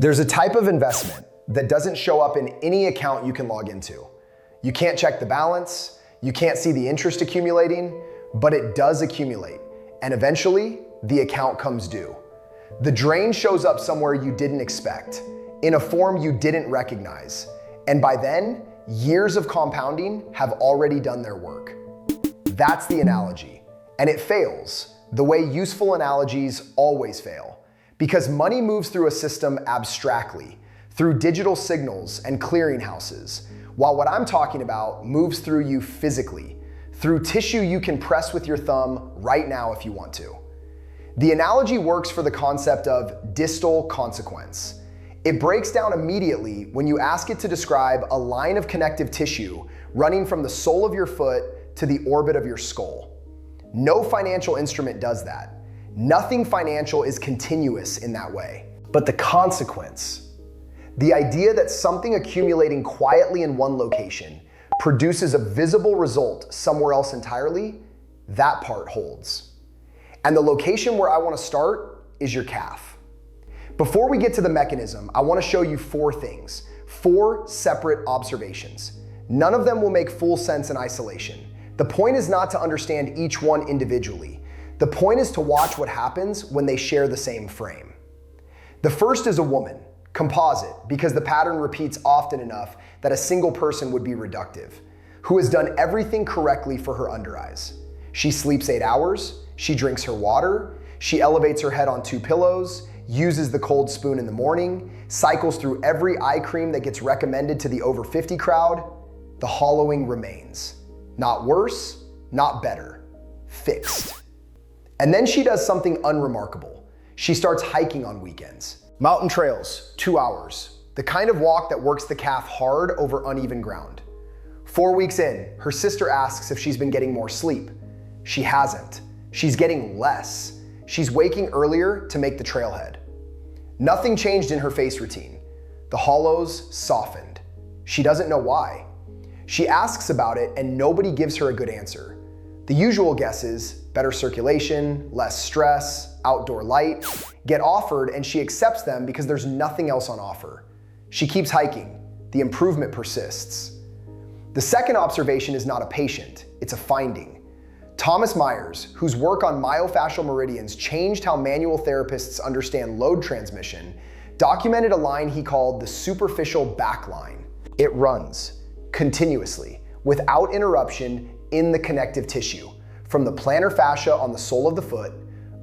There's a type of investment that doesn't show up in any account you can log into. You can't check the balance, you can't see the interest accumulating, but it does accumulate, and eventually, the account comes due. The drain shows up somewhere you didn't expect, in a form you didn't recognize, and by then, years of compounding have already done their work. That's the analogy, and it fails, the way useful analogies always fail. Because money moves through a system abstractly, through digital signals and clearinghouses, while what I'm talking about moves through you physically, through tissue you can press with your thumb right now if you want to. The analogy works for the concept of distal consequence. It breaks down immediately when you ask it to describe a line of connective tissue running from the sole of your foot to the orbit of your skull. No financial instrument does that. Nothing financial is continuous in that way. But the consequence, the idea that something accumulating quietly in one location produces a visible result somewhere else entirely, that part holds. And the location where I want to start is your calf. Before we get to the mechanism, I want to show you 4 things, 4 separate observations. None of them will make full sense in isolation. The point is not to understand each one individually. The point is to watch what happens when they share the same frame. The first is a woman, composite, because the pattern repeats often enough that a single person would be reductive, who has done everything correctly for her undereyes. She sleeps 8 hours, she drinks her water, she elevates her head on 2 pillows, uses the cold spoon in the morning, cycles through every eye cream that gets recommended to the over 50 crowd. The hollowing remains. Not worse, not better, fixed. And then she does something unremarkable. She starts hiking on weekends. Mountain trails, 2 hours. The kind of walk that works the calf hard over uneven ground. 4 weeks in, her sister asks if she's been getting more sleep. She hasn't. She's getting less. She's waking earlier to make the trailhead. Nothing changed in her face routine. The hollows softened. She doesn't know why. She asks about it and nobody gives her a good answer. The usual guesses, better circulation, less stress, outdoor light, get offered and she accepts them because there's nothing else on offer. She keeps hiking. The improvement persists. The second observation is not a patient, it's a finding. Thomas Myers, whose work on myofascial meridians changed how manual therapists understand load transmission, documented a line he called the superficial back line. It runs continuously, without interruption, in the connective tissue, from the plantar fascia on the sole of the foot,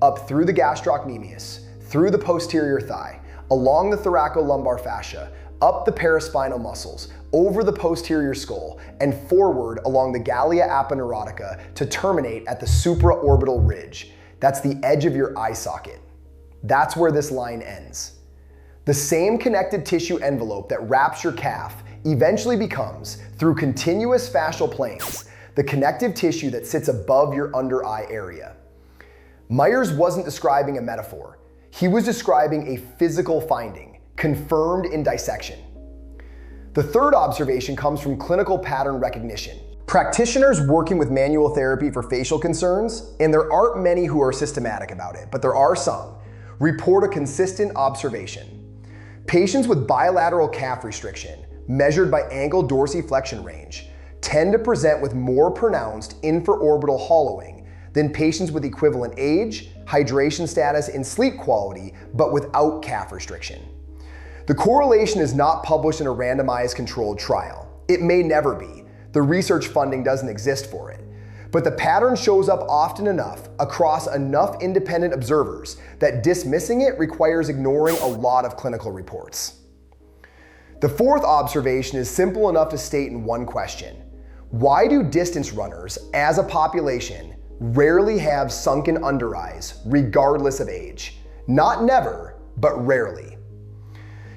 up through the gastrocnemius, through the posterior thigh, along the thoracolumbar fascia, up the paraspinal muscles, over the posterior skull, and forward along the gallia aponeurotica to terminate at the supraorbital ridge. That's the edge of your eye socket. That's where this line ends. The same connective tissue envelope that wraps your calf eventually becomes, through continuous fascial planes, the connective tissue that sits above your under eye area. Myers wasn't describing a metaphor. He was describing a physical finding, confirmed in dissection. The third observation comes from clinical pattern recognition. Practitioners working with manual therapy for facial concerns, and there aren't many who are systematic about it, but there are some, report a consistent observation. Patients with bilateral calf restriction, measured by angled dorsiflexion range, tend to present with more pronounced infraorbital hollowing than patients with equivalent age, hydration status, and sleep quality, but without calf restriction. The correlation is not published in a randomized controlled trial. It may never be. The research funding doesn't exist for it. But the pattern shows up often enough across enough independent observers that dismissing it requires ignoring a lot of clinical reports. The fourth observation is simple enough to state in one question. Why do distance runners, as a population, rarely have sunken undereyes, regardless of age? Not never, but rarely.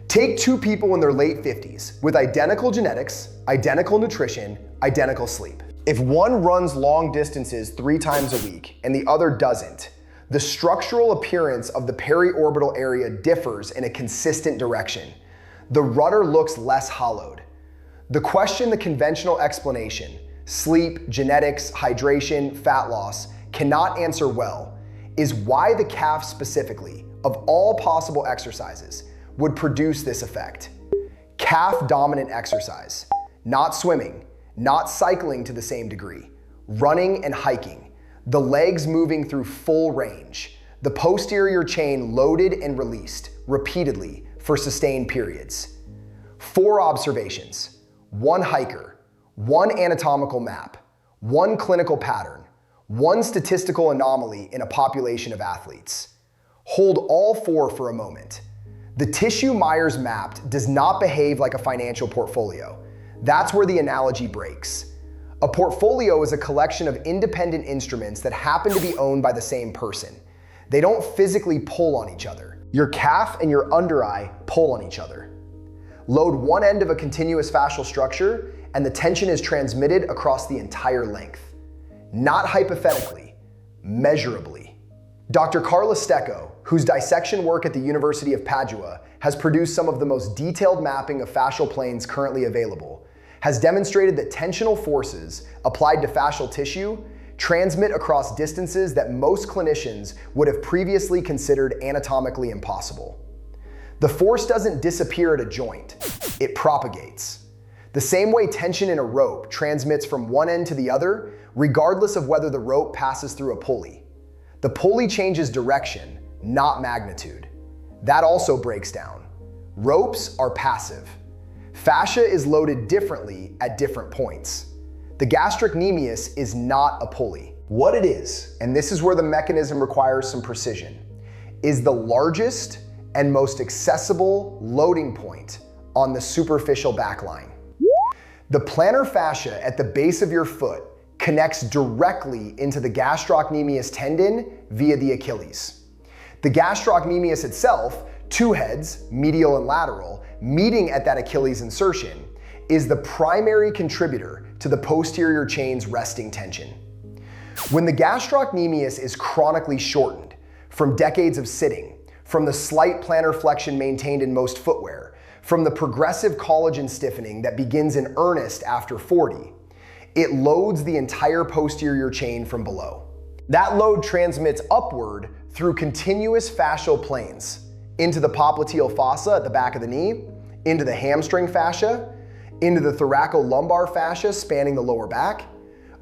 Take 2 people in their late 50s with identical genetics, identical nutrition, identical sleep. If one runs long distances 3 times a week and the other doesn't, the structural appearance of the periorbital area differs in a consistent direction. The rudder looks less hollowed. The question the conventional explanation, sleep, genetics, hydration, fat loss, cannot answer well is why the calf specifically, of all possible exercises, would produce this effect. Calf dominant exercise, not swimming, not cycling to the same degree, running and hiking, the legs moving through full range, the posterior chain loaded and released repeatedly for sustained periods. 4 observations, 1 hiker, 1 anatomical map, 1 clinical pattern, 1 statistical anomaly in a population of athletes. Hold all 4 for a moment. The tissue Myers mapped does not behave like a financial portfolio. That's where the analogy breaks. A portfolio is a collection of independent instruments that happen to be owned by the same person. They don't physically pull on each other. Your calf and your undereye pull on each other. Load one end of a continuous fascial structure and the tension is transmitted across the entire length. Not hypothetically, measurably. Dr. Carla Stecco, whose dissection work at the University of Padua has produced some of the most detailed mapping of fascial planes currently available, has demonstrated that tensional forces applied to fascial tissue transmit across distances that most clinicians would have previously considered anatomically impossible. The force doesn't disappear at a joint, it propagates. The same way tension in a rope transmits from one end to the other, regardless of whether the rope passes through a pulley. The pulley changes direction, not magnitude. That also breaks down. Ropes are passive. Fascia is loaded differently at different points. The gastrocnemius is not a pulley. What it is, and this is where the mechanism requires some precision, is the largest and most accessible loading point on the superficial backline. The plantar fascia at the base of your foot connects directly into the gastrocnemius tendon via the Achilles. The gastrocnemius itself, 2 heads, medial and lateral, meeting at that Achilles insertion, is the primary contributor to the posterior chain's resting tension. When the gastrocnemius is chronically shortened from decades of sitting, from the slight plantar flexion maintained in most footwear, from the progressive collagen stiffening that begins in earnest after 40, it loads the entire posterior chain from below. That load transmits upward through continuous fascial planes, into the popliteal fossa at the back of the knee, into the hamstring fascia, into the thoracolumbar fascia spanning the lower back,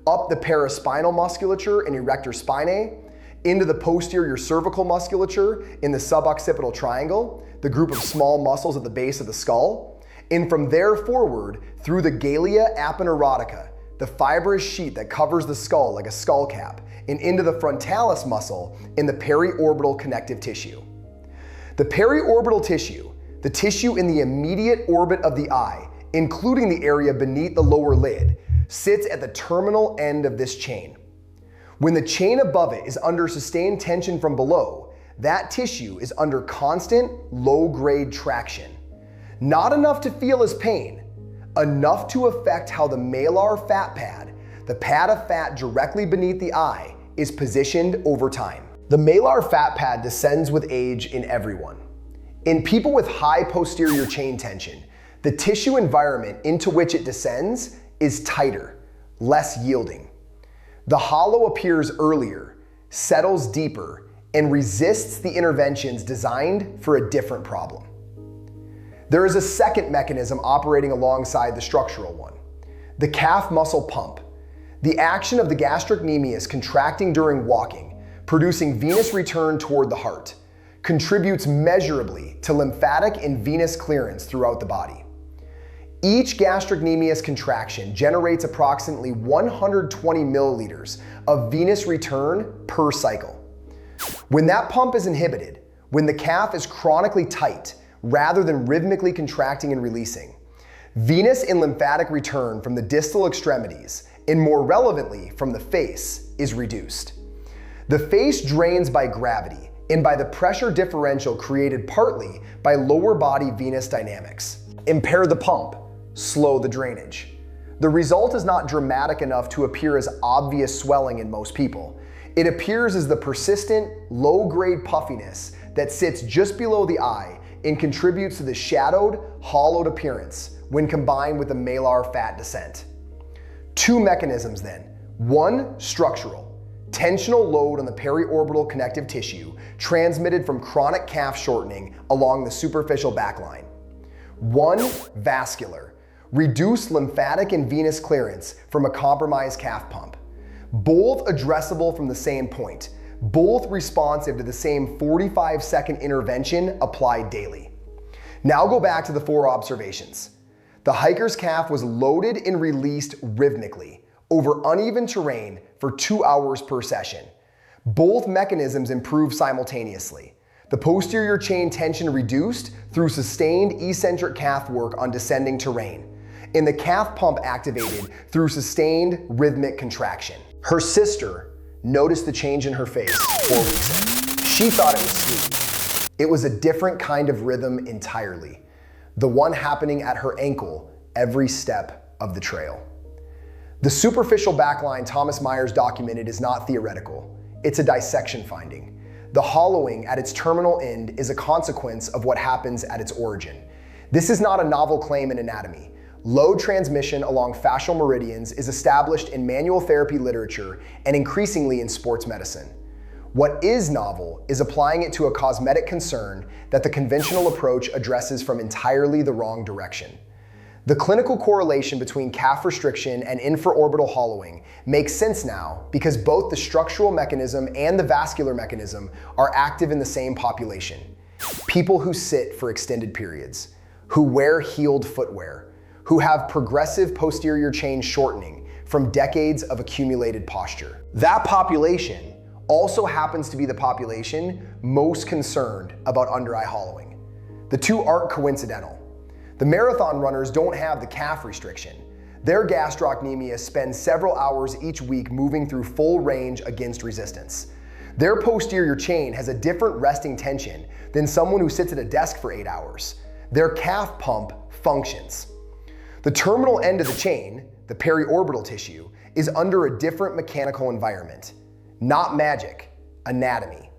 up the paraspinal musculature and erector spinae, into the posterior cervical musculature in the suboccipital triangle, the group of small muscles at the base of the skull, and from there forward through the galea aponeurotica, the fibrous sheet that covers the skull like a skull cap, and into the frontalis muscle in the periorbital connective tissue. The periorbital tissue, the tissue in the immediate orbit of the eye, including the area beneath the lower lid, sits at the terminal end of this chain. When the chain above it is under sustained tension from below, that tissue is under constant low-grade traction. Not enough to feel as pain, enough to affect how the malar fat pad, the pad of fat directly beneath the eye, is positioned over time. The malar fat pad descends with age in everyone. In people with high posterior chain tension, the tissue environment into which it descends is tighter, less yielding. The hollow appears earlier, settles deeper, and resists the interventions designed for a different problem. There is a second mechanism operating alongside the structural one, the calf muscle pump. The action of the gastrocnemius contracting during walking, producing venous return toward the heart, contributes measurably to lymphatic and venous clearance throughout the body. Each gastrocnemius contraction generates approximately 120 milliliters of venous return per cycle. When that pump is inhibited, when the calf is chronically tight rather than rhythmically contracting and releasing, venous and lymphatic return from the distal extremities, and more relevantly from the face, is reduced. The face drains by gravity and by the pressure differential created partly by lower body venous dynamics. Impair the pump, slow the drainage. The result is not dramatic enough to appear as obvious swelling in most people. It appears as the persistent, low-grade puffiness that sits just below the eye and contributes to the shadowed, hollowed appearance when combined with the malar fat descent. 2 mechanisms then. 1, structural. tensional load on the periorbital connective tissue transmitted from chronic calf shortening along the superficial backline. 1. Vascular. Reduced lymphatic and venous clearance from a compromised calf pump. Both addressable from the same point, both responsive to the same 45-second intervention applied daily. Now go back to the 4 observations. The hiker's calf was loaded and released rhythmically over uneven terrain for 2 hours per session. Both mechanisms improved simultaneously. The posterior chain tension reduced through sustained eccentric calf work on descending terrain, and the calf pump activated through sustained rhythmic contraction. Her sister noticed the change in her face 4 weeks in. She thought it was sleep. It was a different kind of rhythm entirely, the one happening at her ankle every step of the trail. The superficial backline Thomas Myers documented is not theoretical. It's a dissection finding. The hollowing at its terminal end is a consequence of what happens at its origin. This is not a novel claim in anatomy. Load transmission along fascial meridians is established in manual therapy literature and increasingly in sports medicine. What is novel is applying it to a cosmetic concern that the conventional approach addresses from entirely the wrong direction. The clinical correlation between calf restriction and infraorbital hollowing makes sense now because both the structural mechanism and the vascular mechanism are active in the same population. People who sit for extended periods, who wear heeled footwear, who have progressive posterior chain shortening from decades of accumulated posture. That population also happens to be the population most concerned about under-eye hollowing. The two aren't coincidental. The marathon runners don't have the calf restriction. Their gastrocnemius spends several hours each week moving through full range against resistance. Their posterior chain has a different resting tension than someone who sits at a desk for 8 hours. Their calf pump functions. The terminal end of the chain, the periorbital tissue, is under a different mechanical environment. Not magic, anatomy.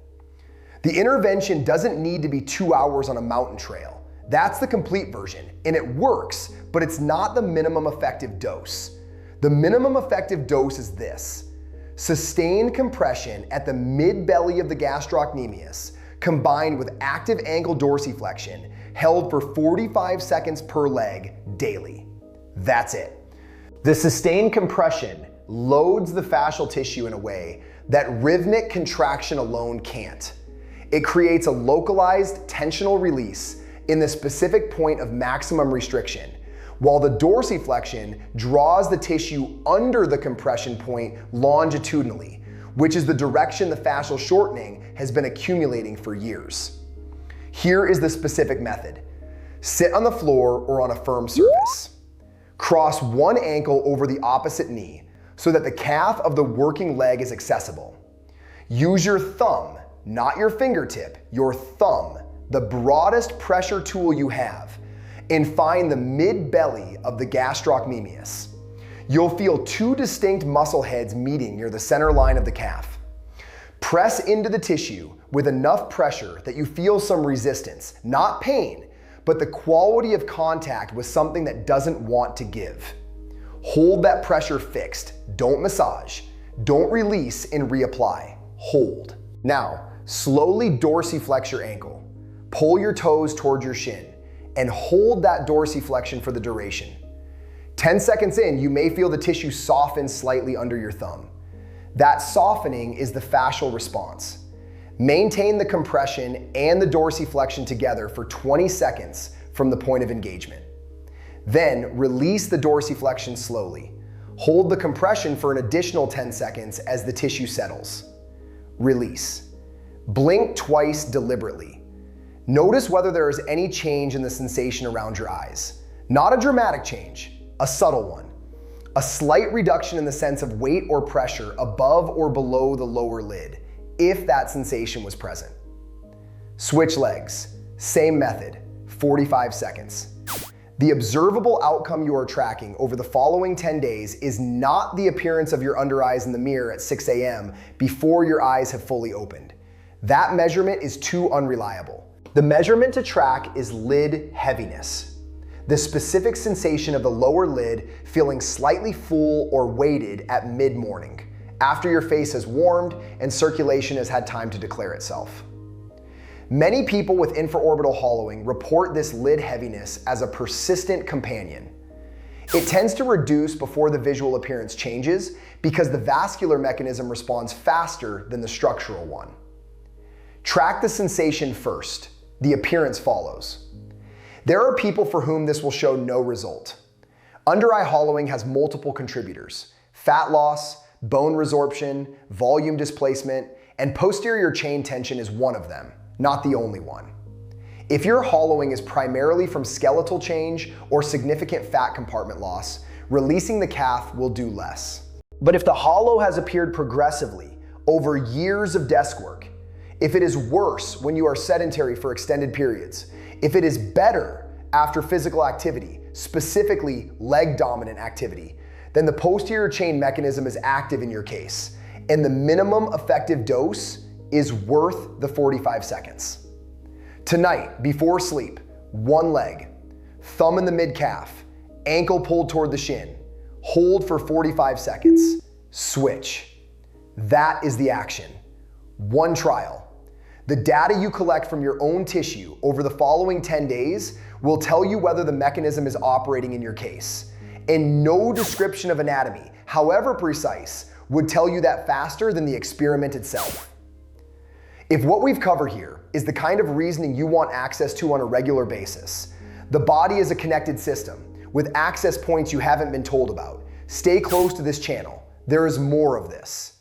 The intervention doesn't need to be 2 hours on a mountain trail. That's the complete version, and it works, but it's not the minimum effective dose. The minimum effective dose is this: sustained compression at the mid-belly of the gastrocnemius, combined with active ankle dorsiflexion, held for 45 seconds per leg daily. That's it. The sustained compression loads the fascial tissue in a way that rhythmic contraction alone can't. It creates a localized tensional release in the specific point of maximum restriction, while the dorsiflexion draws the tissue under the compression point longitudinally, which is the direction the fascial shortening has been accumulating for years. Here is the specific method. Sit on the floor or on a firm surface. Cross one ankle over the opposite knee so that the calf of the working leg is accessible. Use your thumb, not your fingertip, your thumb, the broadest pressure tool you have, and find the mid-belly of the gastrocnemius. You'll feel 2 distinct muscle heads meeting near the center line of the calf. Press into the tissue with enough pressure that you feel some resistance, not pain, but the quality of contact with something that doesn't want to give. Hold that pressure fixed. Don't massage. Don't release and reapply. Hold. Now, slowly dorsiflex your ankle. Pull your toes towards your shin and hold that dorsiflexion for the duration. 10 seconds in, you may feel the tissue soften slightly under your thumb. That softening is the fascial response. Maintain the compression and the dorsiflexion together for 20 seconds from the point of engagement. Then release the dorsiflexion slowly. Hold the compression for an additional 10 seconds as the tissue settles. Release. Blink twice deliberately. Notice whether there is any change in the sensation around your eyes. Not a dramatic change, a subtle one. A slight reduction in the sense of weight or pressure above or below the lower lid, if that sensation was present. Switch legs. Same method, 45 seconds. The observable outcome you are tracking over the following 10 days is not the appearance of your undereyes in the mirror at 6 a.m. before your eyes have fully opened. That measurement is too unreliable. The measurement to track is lid heaviness. The specific sensation of the lower lid feeling slightly full or weighted at mid-morning, after your face has warmed and circulation has had time to declare itself. Many people with infraorbital hollowing report this lid heaviness as a persistent companion. It tends to reduce before the visual appearance changes because the vascular mechanism responds faster than the structural one. Track the sensation first. The appearance follows. There are people for whom this will show no result. Under-eye hollowing has multiple contributors: fat loss, bone resorption, volume displacement, and posterior chain tension is one of them, not the only one. If your hollowing is primarily from skeletal change or significant fat compartment loss, releasing the calf will do less. But if the hollow has appeared progressively over years of desk work, if it is worse when you are sedentary for extended periods, if it is better after physical activity, specifically leg-dominant activity, then the posterior chain mechanism is active in your case, and the minimum effective dose is worth the 45 seconds. Tonight, before sleep, one leg, thumb in the mid-calf, ankle pulled toward the shin, hold for 45 seconds, switch. That is the action. One trial. The data you collect from your own tissue over the following 10 days will tell you whether the mechanism is operating in your case. And no description of anatomy, however precise, would tell you that faster than the experiment itself. If what we've covered here is the kind of reasoning you want access to on a regular basis, the body is a connected system with access points you haven't been told about. Stay close to this channel. There is more of this.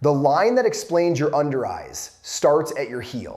The line that explains your under eyes starts at your heel.